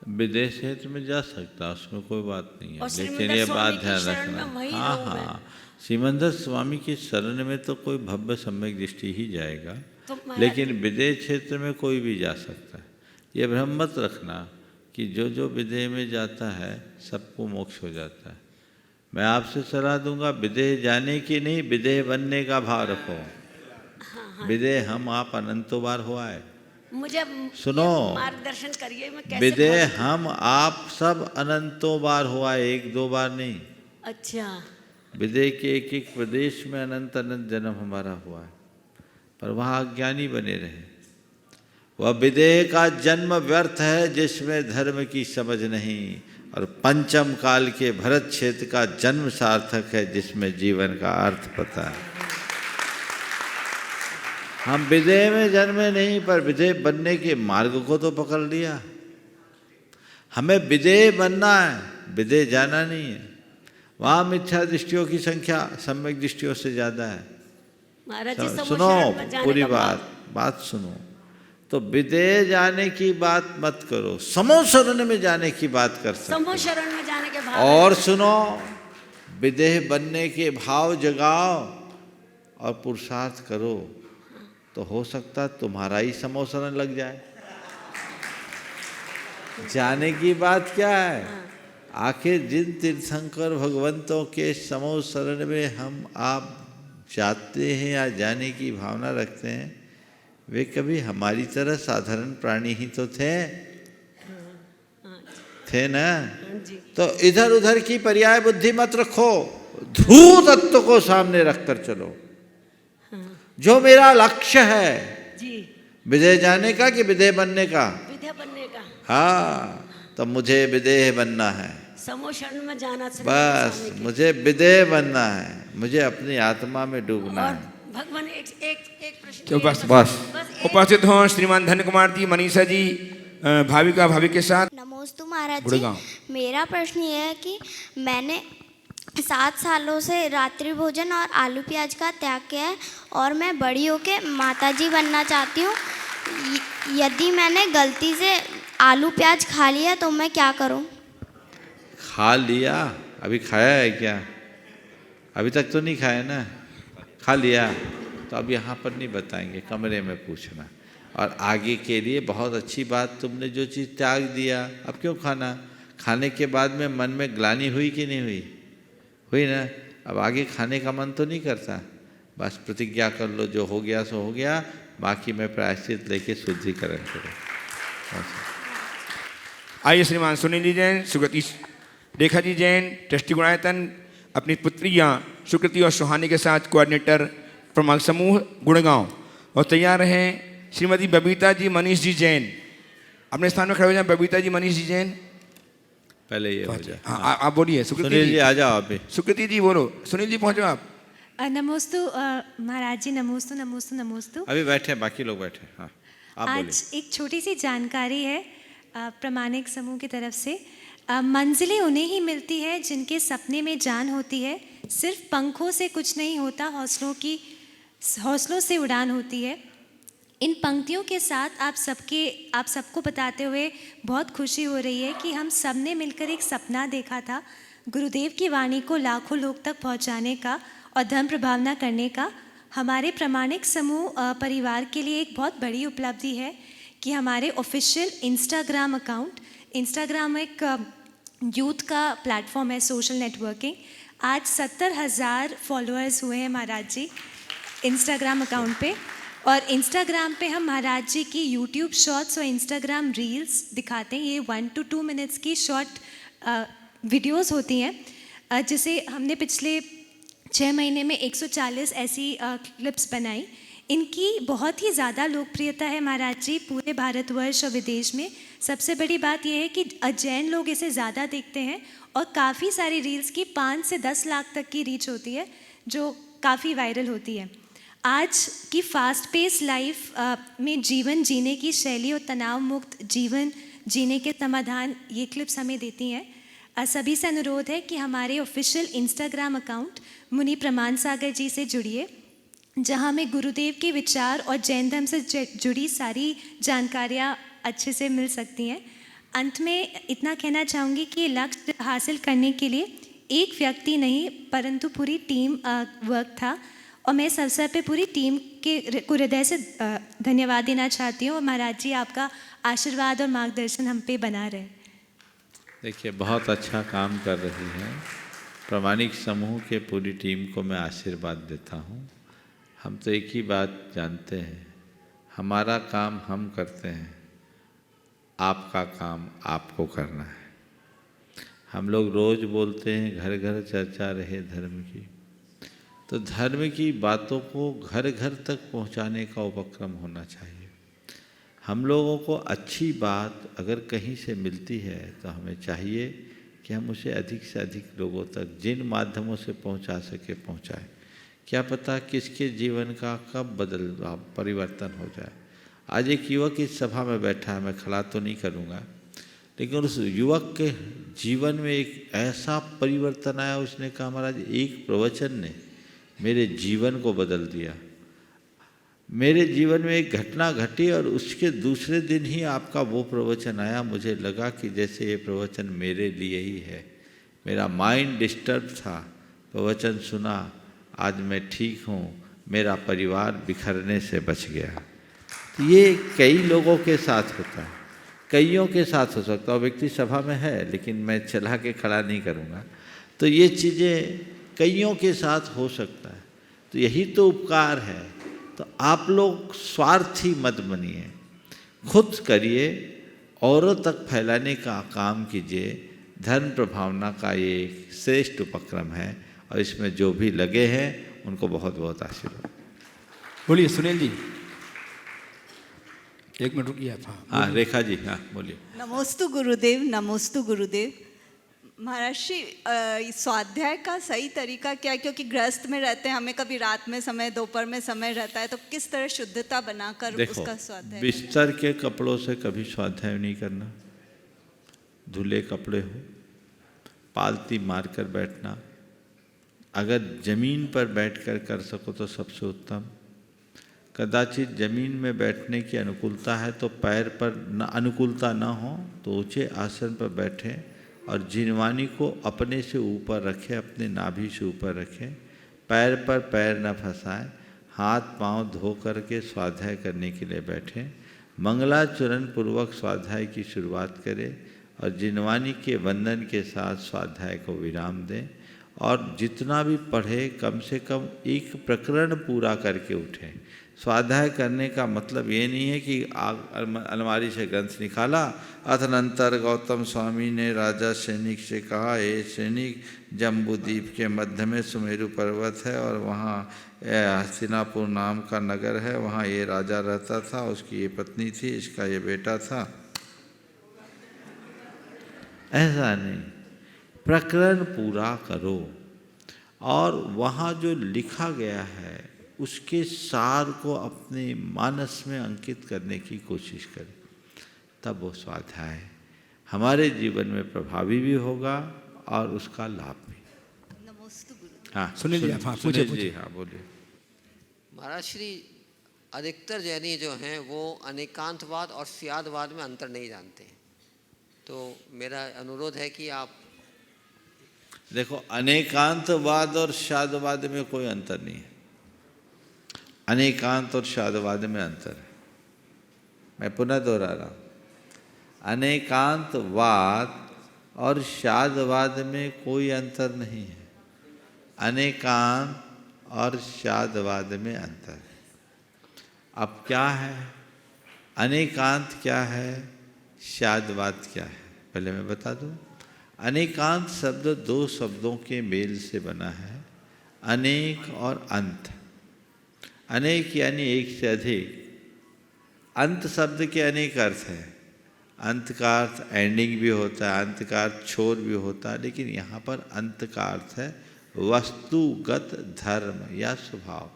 विदेश क्षेत्र में जा सकता, उसमें कोई बात नहीं है, लेकिन ये बात ध्यान रखना। हाँ, श्रीमंदर स्वामी की शरण में तो कोई भव्य सम्यक दृष्टि ही जाएगा, तो लेकिन विदेश क्षेत्र में कोई भी जा सकता है। ये भ्रम मत रखना कि जो जो विदेह में जाता है सबको मोक्ष हो जाता है। मैं आपसे सलाह दूंगा, विदेह जाने की नहीं, विदेह बनने का भाव रखो। विदेह हम आप अनंतों बार हुआ है। मुझे सुनो, मार्गदर्शन करिए, मैं कैसे विदेह हम आप सब अनंतों बार हुआ है, 1-2 बार नहीं। अच्छा, विदेह के एक एक प्रदेश में अनंत अनंत जन्म हमारा हुआ है, पर वहाँ अज्ञानी बने रहे। वह विदेह का जन्म व्यर्थ है जिसमें धर्म की समझ नहीं, और पंचम काल के भरत क्षेत्र का जन्म सार्थक है जिसमें जीवन का अर्थ पता है। हम विदेह में जन्मे नहीं, पर विदेह बनने के मार्ग को तो पकड़ लिया। हमें विदेह बनना है, विदेह जाना नहीं है। वहाँ मिथ्या दृष्टियों की संख्या सम्यक दृष्टियों से ज़्यादा है। महाराज जी सुनो पूरी बात सुनो। तो विदेह जाने की बात मत करो, समो शरण में जाने की बात कर सकते हो। समो शरण में जाने के भाव। और सुनो, विदेह बनने के भाव जगाओ और पुरुषार्थ करो, तो हो सकता तुम्हारा ही समो शरण लग जाए। जाने की बात क्या है? आखिर जिन तीर्थंकर भगवंतों के समो शरण में हम आप जाते हैं या जाने की भावना रखते हैं, वे कभी हमारी तरह साधारण प्राणी ही तो थे ना। तो इधर उधर की पर्याय बुद्धि मत रखो, ध्रुव तत्व को सामने रखकर चलो। जो मेरा लक्ष्य है विदेह जाने का कि विदेह बनने का? विदेह बनने का। हाँ, तो मुझे विदेह बनना है। समो शरण में जाना चाहिए। बस मुझे विदेह बनना है, मुझे अपनी आत्मा में डूबना है। भगवान एक प्रश्न तो बस उपस्थित हो श्रीमान धन्य कुमार जी, मनीषा जी, भाविका भाभी के साथ। नमोस्तु महाराज जी, मेरा प्रश्न ये है कि मैंने 7 सालों से रात्रि भोजन और आलू प्याज का त्याग किया है और मैं बड़ी होके माताजी बनना चाहती हूँ। यदि मैंने गलती से आलू प्याज खा लिया तो मैं क्या करूँ? खा लिया? अभी खाया है क्या? अभी तक तो नहीं खाया ना। खा लिया तो अब यहाँ पर नहीं बताएंगे, कमरे में पूछना। और आगे के लिए बहुत अच्छी बात, तुमने जो चीज़ त्याग दिया, अब क्यों खाना? खाने के बाद में मन में ग्लानि हुई कि नहीं हुई? हुई ना। अब आगे खाने का मन तो नहीं करता। बस प्रतिज्ञा कर लो, जो हो गया सो हो गया, बाकी मैं प्रायश्चित लेके शुद्धिकरण करूँ। आइए श्रीमान सुनील जी जैन, सुकृति रेखा जी जैन, ट्रस्टी गुणायतन अपनी पुत्रियाँ सुकृति और सुहानी के साथ कोऑर्डिनेटर प्रमाण समूह गुड़गांव, और तैयार हैं श्रीमती बबीता जी मनीष जी जैन। अपने स्थान में खड़े हो जाएं। बबीता जी मनीष जी जैन पहले ये हो जाए। हाँ, आप बोलिए। सुनील जी आ जाओ। अभी सुकृति जी बोलो। सुनील जी पहुँचो आप। नमोस्तु महाराज जी, नमोस्तु नमोस्तु नमोस्तु। अभी बैठे, बाकी लोग बैठे। हाँ, आप बोलिए। आज एक छोटी सी जानकारी है प्रामाणिक समूह की तरफ से। मंजिलें उन्हें ही मिलती है जिनके सपने में जान होती है। सिर्फ पंखों से कुछ नहीं होता, हौसलों से उड़ान होती है। इन पंक्तियों के साथ आप सबको बताते हुए बहुत खुशी हो रही है कि हम सब ने मिलकर एक सपना देखा था, गुरुदेव की वाणी को लाखों लोग तक पहुंचाने का और धर्म प्रभावना करने का। हमारे प्रामाणिक समूह परिवार के लिए एक बहुत बड़ी उपलब्धि है कि हमारे ऑफिशियल इंस्टाग्राम अकाउंट, इंस्टाग्राम एक यूथ का प्लेटफॉर्म है, सोशल नेटवर्किंग। आज 70,000 फॉलोअर्स हुए हैं महाराज जी इंस्टाग्राम अकाउंट पे। और इंस्टाग्राम पे हम महाराज जी की यूट्यूब शॉर्ट्स और इंस्टाग्राम रील्स दिखाते हैं। ये 1 to 2 मिनट्स की शॉर्ट वीडियोस होती हैं, जिसे हमने पिछले 6 महीने में 140 ऐसी क्लिप्स बनाई। इनकी बहुत ही ज़्यादा लोकप्रियता है महाराज जी पूरे भारतवर्ष और विदेश में। सबसे बड़ी बात यह है कि जैन लोग इसे ज़्यादा देखते हैं और काफ़ी सारी रील्स की 5 से 10 लाख तक की रीच होती है, जो काफ़ी वायरल होती है। आज की फास्ट पेस लाइफ में जीवन जीने की शैली और तनाव मुक्त जीवन जीने के समाधान ये क्लिप्स हमें देती हैं। सभी से अनुरोध है कि हमारे ऑफिशियल इंस्टाग्राम अकाउंट मुनि प्रमाण सागर जी से जुड़िए, जहाँ में गुरुदेव के विचार और जैन धर्म से जुड़ी सारी जानकारियाँ अच्छे से मिल सकती हैं। अंत में इतना कहना चाहूँगी कि लक्ष्य हासिल करने के लिए एक व्यक्ति नहीं परंतु पूरी टीम वर्क था, और मैं इस अवसर पे पूरी टीम को हृदय से धन्यवाद देना चाहती हूँ। और महाराज जी आपका आशीर्वाद और मार्गदर्शन हम पे बना रहे। देखिए, बहुत अच्छा काम कर रही हैं। प्रामाणिक समूह के पूरी टीम को मैं आशीर्वाद देता हूँ। हम तो एक ही बात जानते हैं, हमारा काम हम करते हैं, आपका काम आपको करना है। हम लोग रोज़ बोलते हैं घर घर चर्चा रहे धर्म की, तो धर्म की बातों को घर घर तक पहुंचाने का उपक्रम होना चाहिए। हम लोगों को अच्छी बात अगर कहीं से मिलती है तो हमें चाहिए कि हम उसे अधिक से अधिक लोगों तक जिन माध्यमों से पहुंचा सके पहुंचाएं। क्या पता किसके जीवन का कब परिवर्तन हो जाए। आज एक युवक इस सभा में बैठा है, मैं खड़ा तो नहीं करूँगा, लेकिन उस युवक के जीवन में एक ऐसा परिवर्तन आया, उसने कहा महाराज एक प्रवचन ने मेरे जीवन को बदल दिया। मेरे जीवन में एक घटना घटी और उसके दूसरे दिन ही आपका वो प्रवचन आया। मुझे लगा कि जैसे ये प्रवचन मेरे लिए ही है। मेरा माइंड डिस्टर्ब था, प्रवचन सुना, आज मैं ठीक हूँ, मेरा परिवार बिखरने से बच गया। ये कई लोगों के साथ होता है, कईयों के साथ हो सकता है। व्यक्ति सभा में है लेकिन मैं चला के खड़ा नहीं करूँगा। तो ये चीज़ें कईयों के साथ हो सकता है। तो यही तो उपकार है। तो आप लोग स्वार्थी मत बनिए, खुद करिए, औरों तक फैलाने का काम कीजिए। धर्म प्रभावना का ये एक श्रेष्ठ उपक्रम है और इसमें जो भी लगे हैं उनको बहुत बहुत आशीर्वाद। बोलिए सुनील जी, एक मिनट रुकिए आप। हाँ रेखा जी, हाँ बोलिए। नमोस्तु गुरुदेव, नमोस्तु गुरुदेव। महाराज जी, स्वाध्याय का सही तरीका क्या है? क्योंकि गृहस्थ में रहते हैं, हमें कभी रात में समय, दोपहर में समय रहता है, तो किस तरह शुद्धता बनाकर उसका स्वाध्याय? बिस्तर के कपड़ों से कभी स्वाध्याय नहीं करना। धुले कपड़े हो, पालती मारकर बैठना। अगर जमीन पर बैठकर कर सको तो सबसे उत्तम। कदाचित जमीन में बैठने की अनुकूलता है तो पैर पर न अनुकूलता ना हो तो ऊंचे आसन पर बैठें और जिनवानी को अपने से ऊपर रखें, अपने नाभि से ऊपर रखें। पैर पर पैर न फंसाएं, हाथ पांव धो करके स्वाध्याय करने के लिए बैठें। मंगलाचरण पूर्वक स्वाध्याय की शुरुआत करें और जिनवानी के वंदन के साथ स्वाध्याय को विराम दें। और जितना भी पढ़े कम से कम एक प्रकरण पूरा करके उठें। स्वाध्याय करने का मतलब ये नहीं है कि अलमारी से ग्रंथ निकाला। अतनंतर गौतम स्वामी ने राजा सैनिक से कहा, हे सैनिक, जम्बूद्वीप के मध्य में सुमेरु पर्वत है और वहाँ हस्तिनापुर नाम का नगर है, वहाँ ये राजा रहता था, उसकी ये पत्नी थी, इसका ये बेटा था। ऐसा नहीं, प्रकरण पूरा करो और वहाँ जो लिखा गया है उसके सार को अपने मानस में अंकित करने की कोशिश करें, तब वो स्वाध्याय हमारे जीवन में प्रभावी भी होगा और उसका लाभ भी। हाँ सुनील जी, हाँ जी, हाँ बोलिए। महाराज श्री, अधिकतर जैनी जो हैं वो अनेकांतवाद और स्यादवाद में अंतर नहीं जानते हैं, तो मेरा अनुरोध है कि आप देखो, अनेकांतवाद और स्यादवाद में कोई अंतर नहीं है। अनेकांत और स्यादवाद में अंतर है। मैं पुनः दोहरा रहा हूँ, अनेकांतवाद और स्यादवाद में कोई अंतर नहीं है। अनेकांत और स्यादवाद में अंतर है। अब क्या है अनेकांत, क्या है स्यादवाद, क्या है? पहले मैं बता दूँ। अनेकांत शब्द दो शब्दों के मेल से बना है, अनेक और अंत। अनेक यानी एक से अधिक। अंत शब्द के अनेक अर्थ हैं। अंत का अर्थ एंडिंग भी होता है, अंत का अर्थ छोर भी होता है, लेकिन यहाँ पर अंत का अर्थ है वस्तुगत धर्म या स्वभाव।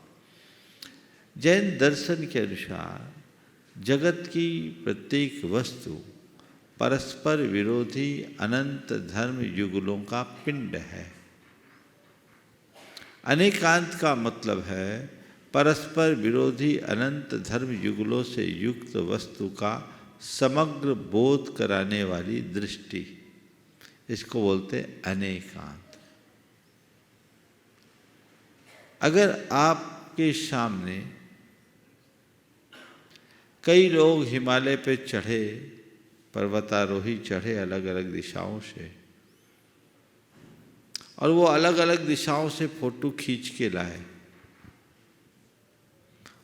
जैन दर्शन के अनुसार जगत की प्रत्येक वस्तु परस्पर विरोधी अनंत धर्म युगलों का पिंड है। अनेकांत का मतलब है परस्पर विरोधी अनंत धर्म युगलों से युक्त वस्तु का समग्र बोध कराने वाली दृष्टि। इसको बोलते अनेकांत। अगर आपके सामने कई लोग हिमालय पे चढ़े पर्वतारोही चढ़े अलग अलग दिशाओं से, और वो अलग अलग दिशाओं से फोटो खींच के लाए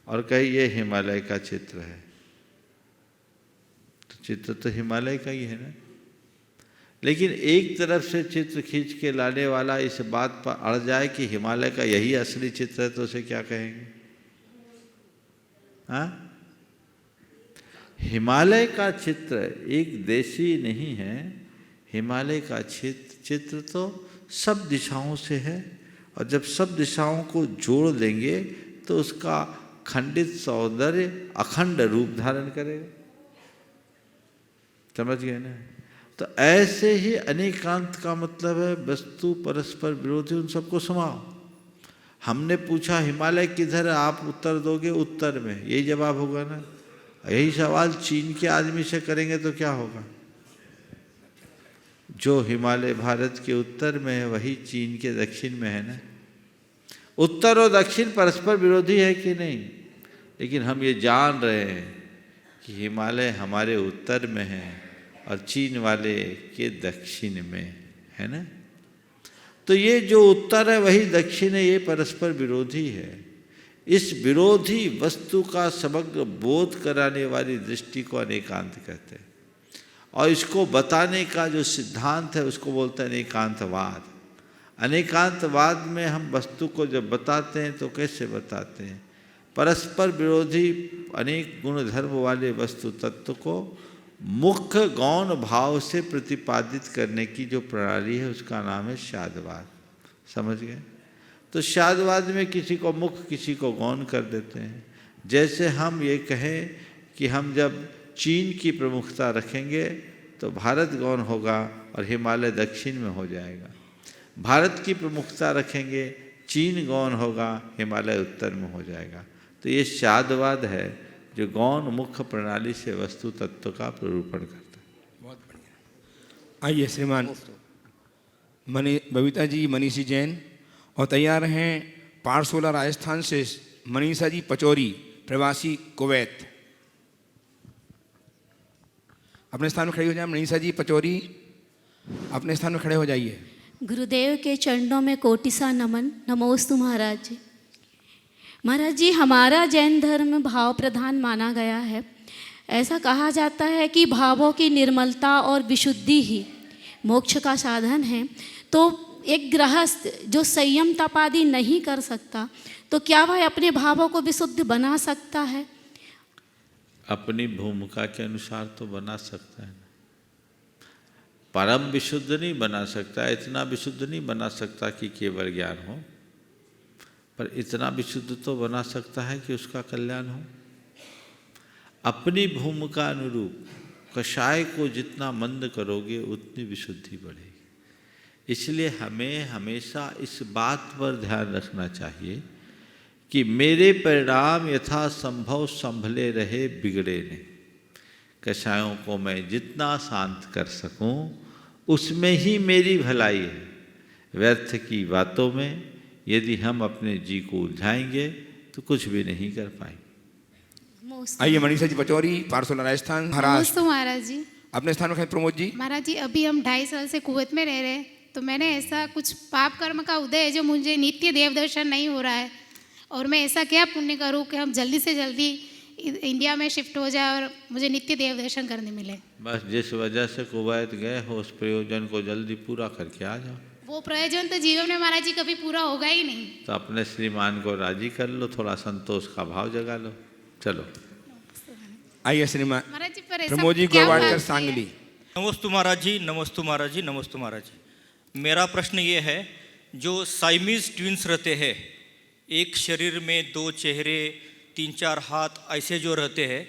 और कहे ये हिमालय का चित्र है। तो चित्र तो हिमालय का ही है ना, लेकिन एक तरफ से चित्र खींच के लाने वाला इस बात पर अड़ जाए कि हिमालय का यही असली चित्र है, तो उसे क्या कहेंगे? हाँ, हिमालय का चित्र एक देशी नहीं है, हिमालय का चित्र तो सब दिशाओं से है, और जब सब दिशाओं को जोड़ देंगे तो उसका खंडित सौंदर्य अखंड रूप धारण करेगा। समझ गए ना? तो ऐसे ही अनेकांत का मतलब है वस्तु परस्पर विरोधी, उन सबको समाओ। हमने पूछा हिमालय किधर है, आप उत्तर दोगे उत्तर में, यही जवाब होगा ना। यही सवाल चीन के आदमी से करेंगे तो क्या होगा? जो हिमालय भारत के उत्तर में है वही चीन के दक्षिण में है ना। उत्तर और दक्षिण परस्पर विरोधी है कि नहीं? लेकिन हम ये जान रहे हैं कि हिमालय हमारे उत्तर में है और चीन वाले के दक्षिण में है ना। तो ये जो उत्तर है वही दक्षिण है, ये परस्पर विरोधी है। इस विरोधी वस्तु का समग्र बोध कराने वाली दृष्टि को अनेकांत कहते हैं, और इसको बताने का जो सिद्धांत है उसको बोलते हैं अनेकांतवाद। अनेकांतवाद में हम वस्तु को जब बताते हैं तो कैसे बताते हैं? परस्पर विरोधी अनेक गुण धर्म वाले वस्तु तत्व को मुख्य गौण भाव से प्रतिपादित करने की जो प्रणाली है उसका नाम है शादवाद। समझ गए? तो शादवाद में किसी को मुख्य किसी को गौण कर देते हैं। जैसे हम ये कहें कि हम जब चीन की प्रमुखता रखेंगे तो भारत गौण होगा और हिमालय दक्षिण में हो जाएगा। भारत की प्रमुखता रखेंगे, चीन गौण होगा, हिमालय उत्तर में हो जाएगा। तो ये शादवाद है जो गौण मुख्य प्रणाली से वस्तु तत्व का प्ररूपण करता है। बहुत बढ़िया। आइए श्रीमान बबीता जी मनीषी जैन, और तैयार हैं पारसोला राजस्थान से मनीषा जी पचौरी प्रवासी कुवैत। अपने स्थान में खड़े हो जाए। मनीषा जी पचौरी अपने स्थान में खड़े हो जाइए। गुरुदेव के चरणों में कोटि सा नमन। नमोस्तु महाराज जी। महाराज जी, हमारा जैन धर्म भाव प्रधान माना गया है। ऐसा कहा जाता है कि भावों की निर्मलता और विशुद्धि ही मोक्ष का साधन है। तो एक गृहस्थ जो संयम तप आदि नहीं कर सकता, तो क्या वह अपने भावों को विशुद्ध बना सकता है? अपनी भूमिका के अनुसार तो बना सकता है, परम विशुद्ध नहीं बना सकता, इतना विशुद्ध नहीं बना सकता कि केवल ज्ञान हो, पर इतना विशुद्ध तो बना सकता है कि उसका कल्याण हो। अपनी भूमिका अनुरूप कषाय को जितना मंद करोगे उतनी विशुद्धि बढ़ेगी। इसलिए हमें हमेशा इस बात पर ध्यान रखना चाहिए कि मेरे परिणाम यथासंभव संभले रहे, बिगड़े नहीं। कषायों को मैं जितना शांत कर सकूं उसमें ही मेरी भलाई है। व्यर्थ की बातों में यदि हम अपने जी को उलझाएंगे तो कुछ भी नहीं कर पाएंगे। आइए मनीषा जी पचौरी पारसोला राजस्थान। नमस्ते महाराज जी। अपने स्थान में खड़े प्रमोद जी। महाराज जी, अभी हम 2.5 साल से कुवैत में रह रहे हैं, तो मैंने ऐसा कुछ पाप कर्म का उदय है जो मुझे नित्य देव दर्शन नहीं हो रहा है, और मैं ऐसा क्या पुण्य करूं कि हम जल्दी से जल्दी इंडिया में शिफ्ट हो जाए और मुझे नित्य देव दर्शन करने मिले। बस जिस वजह से कुवैत गए हो उस प्रयोजन को जल्दी पूरा करके आ जाओ। वो प्रयोजन तो जीवन में महाराज जी कभी पूरा होगा ही नहीं। तो अपने श्रीमान को राजी कर लो, थोड़ा संतोष का भाव जगा लो। चलो आइए श्रीमान महाराज जी, पर प्रमोद जी गोवाड़कर सांगली। नमस्तु महाराज जी, नमस्तु महाराज जी, नमस्तु महाराज जी। मेरा प्रश्न ये है, जो साइमीज ट्विंस रहते हैं, एक शरीर में 2 चेहरे 3-4 हाथ ऐसे जो रहते हैं,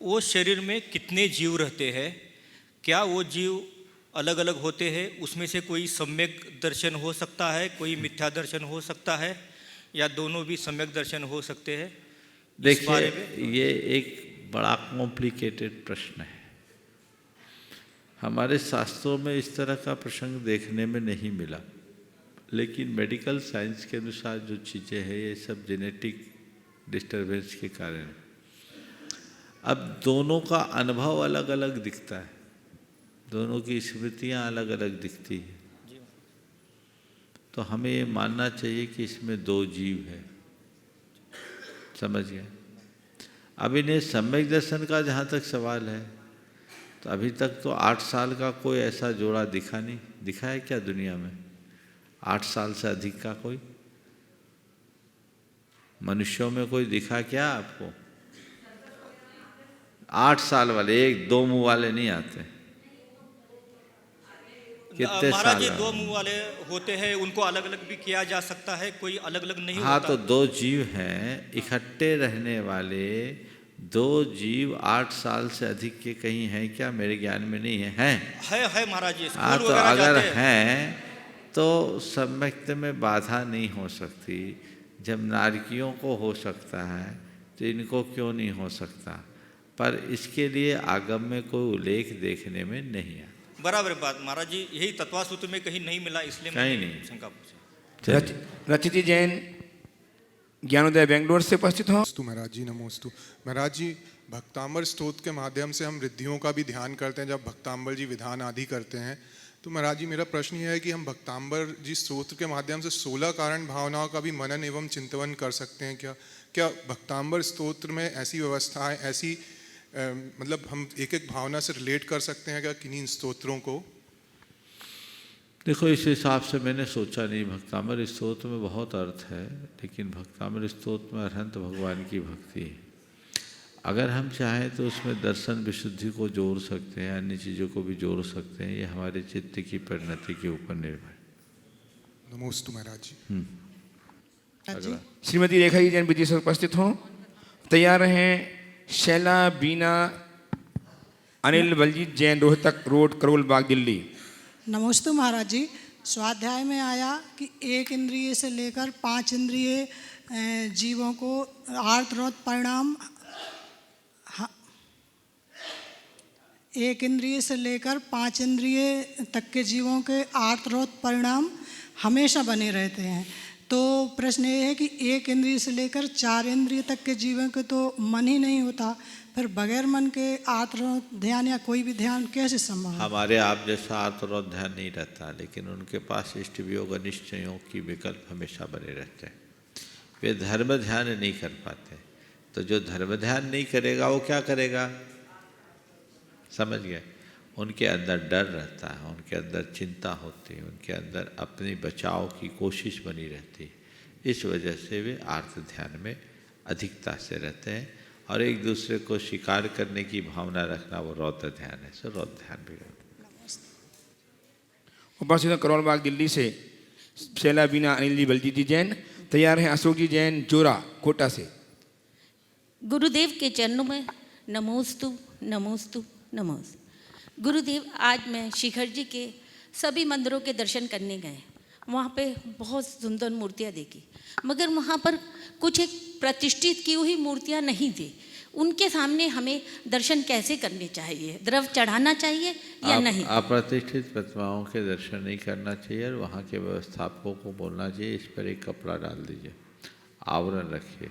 वो शरीर में कितने जीव रहते हैं? क्या वो जीव अलग अलग होते हैं? उसमें से कोई सम्यक दर्शन हो सकता है, कोई मिथ्या दर्शन हो सकता है, या दोनों भी सम्यक दर्शन हो सकते हैं? देखिए, ये एक बड़ा कॉम्प्लिकेटेड प्रश्न है। हमारे शास्त्रों में इस तरह का प्रसंग देखने में नहीं मिला, लेकिन मेडिकल साइंस के अनुसार जो चीज़ें हैं ये सब जेनेटिक डिस्टर्बेंस के कारण। अब दोनों का अनुभव अलग अलग दिखता है। दोनों की स्मृतियाँ अलग अलग दिखती हैं। तो हमें ये मानना चाहिए कि इसमें दो जीव है। समझ गए? अब इन्हें सम्यक दर्शन का जहाँ तक सवाल है, तो अभी तक तो 8 साल का कोई ऐसा जोड़ा दिखा नहीं। दिखा है क्या दुनिया में 8 साल से अधिक का कोई? मनुष्यों में कोई दिखा क्या आपको? 8 साल वाले, 1-2 मुंह वाले नहीं आते। कितने महाराज साल? जी 2 मुंह वाले होते हैं, उनको अलग अलग भी किया जा सकता है, कोई अलग अलग नहीं हाँ, होता। तो 2 जीव हैं, इकट्ठे रहने वाले 2 जीव 8 साल से अधिक के कहीं हैं क्या? मेरे ज्ञान में नहीं है। हैं? है महाराज जी, हाँ, स्कूल तो वगैरह अगर जाते हैं। हैं तो सम्यक्त में बाधा नहीं हो सकती। जब नारकियों को हो सकता है तो इनको क्यों नहीं हो सकता? पर इसके लिए आगम में कोई उल्लेख देखने में नहीं है। बराबर बात महाराज जी, यही तत्वासूत्र में कहीं नहीं मिला, इसलिए कहीं मैंने नहीं। शंका पूछी। रचिति जैन ज्ञानोदय बेंगलोर से उपस्थित हो। नमोस्तु महाराज जी, नमोस्तु महाराज जी। भक्तांबर स्तोत्र के माध्यम से हम रिद्धियों का भी ध्यान करते हैं जब भक्तांबर जी विधान आदि करते हैं। तो महाराज जी, मेरा प्रश्न यह है कि हम भक्तांबर जी स्तोत्र के माध्यम से 16 कारण भावनाओं का भी मनन एवं चिंतन कर सकते हैं क्या? क्या भक्तांबर स्तोत्र में ऐसी व्यवस्थाएं, ऐसी मतलब हम एक एक भावना से रिलेट कर सकते हैं क्या किन्हीं स्तोत्रों को? देखो, इस हिसाब से मैंने सोचा नहीं। भक्तांबर स्तोत्र में बहुत अर्थ है, लेकिन भक्तांबर स्तोत्र में अरहंत भगवान की भक्ति है। अगर हम चाहें तो उसमें दर्शन विशुद्धि को जोड़ सकते हैं, अन्य चीज़ों को भी जोड़ सकते हैं। ये हमारे चित्त की परिणति के ऊपर निर्भर है। नमोस्तु महाराज जी। अगला। श्रीमती रेखा जी जैन विधि से उपस्थित हो। तैयार हैं शैला बीना अनिल बलजीत जैन, रोहतक रोड, करोल बाग, दिल्ली। नमस्ते महाराज जी। स्वाध्याय में आया कि 1 इंद्रिय से लेकर 5 इंद्रिय जीवों को आर्तरोध परिणाम, 1 इंद्रिय से लेकर 5 इंद्रिय तक के जीवों के आर्तरोध परिणाम हमेशा बने रहते हैं। तो प्रश्न ये है कि 1 इंद्रिय से लेकर 4 इंद्रिय तक के जीवों के तो मन ही नहीं होता, फिर बगैर मन के आत्मरोध ध्यान या कोई भी ध्यान कैसे संभव है? हमारे आप जैसा आत्मरोध ध्यान नहीं रहता, लेकिन उनके पास इष्ट वियोग अनिष्ट संयोग की विकल्प हमेशा बने रहते हैं। वे धर्म ध्यान नहीं कर पाते। तो जो धर्म ध्यान नहीं करेगा वो क्या करेगा? समझ गए? उनके अंदर डर रहता है, उनके अंदर चिंता होती है, उनके अंदर अपनी बचाव की कोशिश बनी रहती है। इस वजह से वे आर्त ध्यान में अधिकता से रहते हैं। और एक दूसरे को शिकार करने की भावना रखना वो रौद्र ध्यान है। सो रौद्र ध्यान भी उपस्थित करोल बाग, दिल्ली से शैला बीना अनिल जी बलजीत जी जैन। तैयार हैं अशोक जी जैन, जोरा, कोटा से। गुरुदेव के चरणों में नमोस्तु नमोस्तु नमोस्तु। गुरुदेव, आज मैं शिखर जी के सभी मंदिरों के दर्शन करने गए। वहाँ पे बहुत सुंदर मूर्तियाँ देखी, मगर वहाँ पर कुछ एक प्रतिष्ठित की हुई मूर्तियाँ नहीं थी। उनके सामने हमें दर्शन कैसे करने चाहिए? द्रव चढ़ाना चाहिए या नहीं? अप्रतिष्ठित प्रतिमाओं के दर्शन नहीं करना चाहिए और वहाँ के व्यवस्थापकों को बोलना चाहिए इस पर एक कपड़ा डाल दीजिए, आवरण रखिए,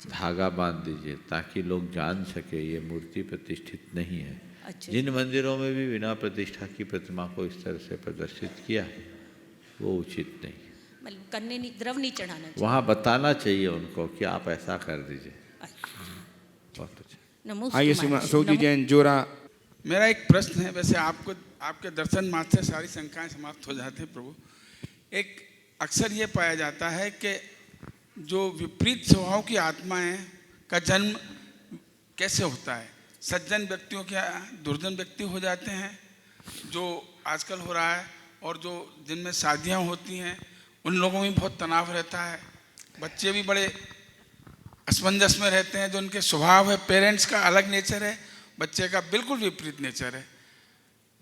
धागा बांध दीजिए, ताकि लोग जान सके ये मूर्ति प्रतिष्ठित नहीं है। जिन मंदिरों में भी बिना प्रतिष्ठा की प्रतिमा को इस तरह से प्रदर्शित किया वो उचित नहीं। मतलब करने नहीं, द्रव नहीं चढ़ाना चाहिए। वहाँ बताना चाहिए उनको कि आप ऐसा कर दीजिए। बहुत अच्छा। आइए अशोक जी जैन, जोरा। मेरा एक प्रश्न है। वैसे आपको आपके दर्शन मात्र से सारी शंकाएं समाप्त हो जाती हैं प्रभु। एक अक्सर ये पाया जाता है कि जो विपरीत स्वभाव की आत्माएं का जन्म कैसे होता है। सज्जन व्यक्तियों के दुर्जन व्यक्ति हो जाते हैं, जो आजकल हो रहा है, और जो जिनमें शादियां होती हैं उन लोगों में बहुत तनाव रहता है। बच्चे भी बड़े असमंजस में रहते हैं। जो उनके स्वभाव है, पेरेंट्स का अलग नेचर है, बच्चे का बिल्कुल विपरीत नेचर है।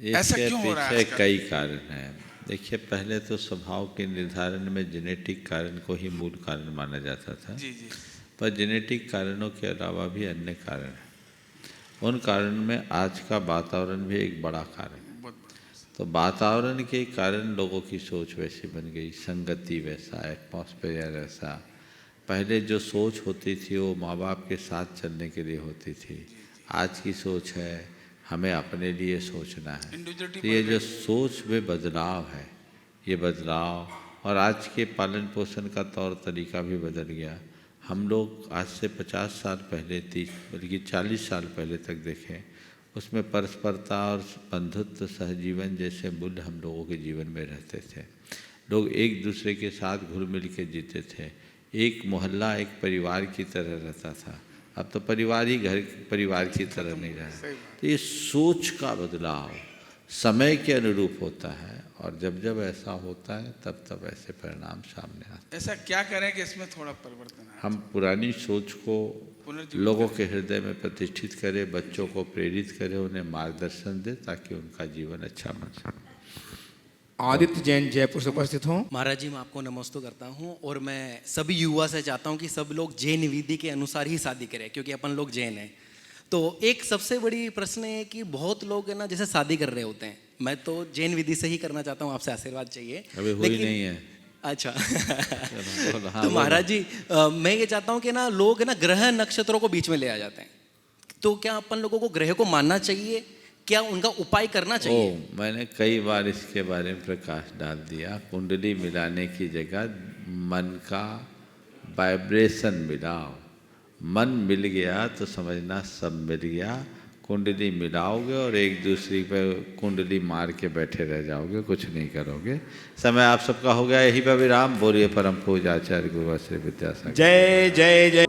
ऐसा क्यों हो रहा है? इसके कई कारण हैं। देखिए, पहले तो स्वभाव के निर्धारण में जेनेटिक कारण को ही मूल कारण माना जाता था। जी जी। पर जेनेटिक कारणों के अलावा भी अन्य कारण हैं। उन कारण में आज का वातावरण भी एक बड़ा कारण है। तो वातावरण के कारण लोगों की सोच वैसी बन गई, संगति वैसा, एटमॉस्फेयर वैसा। पहले जो सोच होती थी वो माँ बाप के साथ चलने के लिए होती थी। आज की सोच है हमें अपने लिए सोचना है। तो ये जो सोच में बदलाव है, ये बदलाव, और आज के पालन पोषण का तौर तरीका भी बदल गया। हम लोग आज से 50 साल पहले, 30 बल्कि 40 साल पहले तक देखें, उसमें परस्परता और बंधुत्व, सहजीवन जैसे मूल्य हम लोगों के जीवन में रहते थे। लोग एक दूसरे के साथ घुल मिल के जीते थे। एक मोहल्ला एक परिवार की तरह रहता था। अब तो परिवार ही घर परिवार की तरह नहीं रहा। तो ये सोच का बदलाव समय के अनुरूप होता है, और जब जब ऐसा होता है तब तब ऐसे परिणाम सामने आते हैं। ऐसा क्या करें कि इसमें थोड़ा परिवर्तन आए? हम पुरानी सोच को लोगों के हृदय में प्रतिष्ठित करें, बच्चों को प्रेरित करें, उन्हें मार्गदर्शन दें ताकि उनका जीवन अच्छा बन सके। आदित्य जैन जयपुर से उपस्थित हूँ। महाराज जी, मैं आपको नमस्ते करता हूँ, और मैं सभी युवा से चाहता हूँ कि सब लोग जैन विधि के अनुसार ही शादी करें, क्योंकि अपन लोग जैन हैं। तो एक सबसे बड़ी प्रश्न है कि बहुत लोग है ना, जैसे शादी कर रहे होते हैं, मैं तो जैन विधि से ही करना चाहता हूँ, आपसे आशीर्वाद चाहिए। अभी हुई नहीं है। अच्छा। तो महाराज जी, मैं ये चाहता हूँ कि ना लोग है ना ग्रह नक्षत्रों को बीच में ले आ जाते हैं, तो क्या अपन लोगों को ग्रह को मानना चाहिए, क्या उनका उपाय करना चाहिए? मैंने कई बार इसके बारे में प्रकाश डाल दिया। कुंडली मिलाने की जगह मन का वाइब्रेशन मिलाओ। मन मिल गया तो समझना सब मिल गया। कुंडली मिलाओगे और एक दूसरे पे कुंडली मार के बैठे रह जाओगे, कुछ नहीं करोगे। समय आप सबका हो गया, यही पर विराम। बोलिए परम पूज्य आचार्य गुरु श्री विद्यासागर। जय जय जय।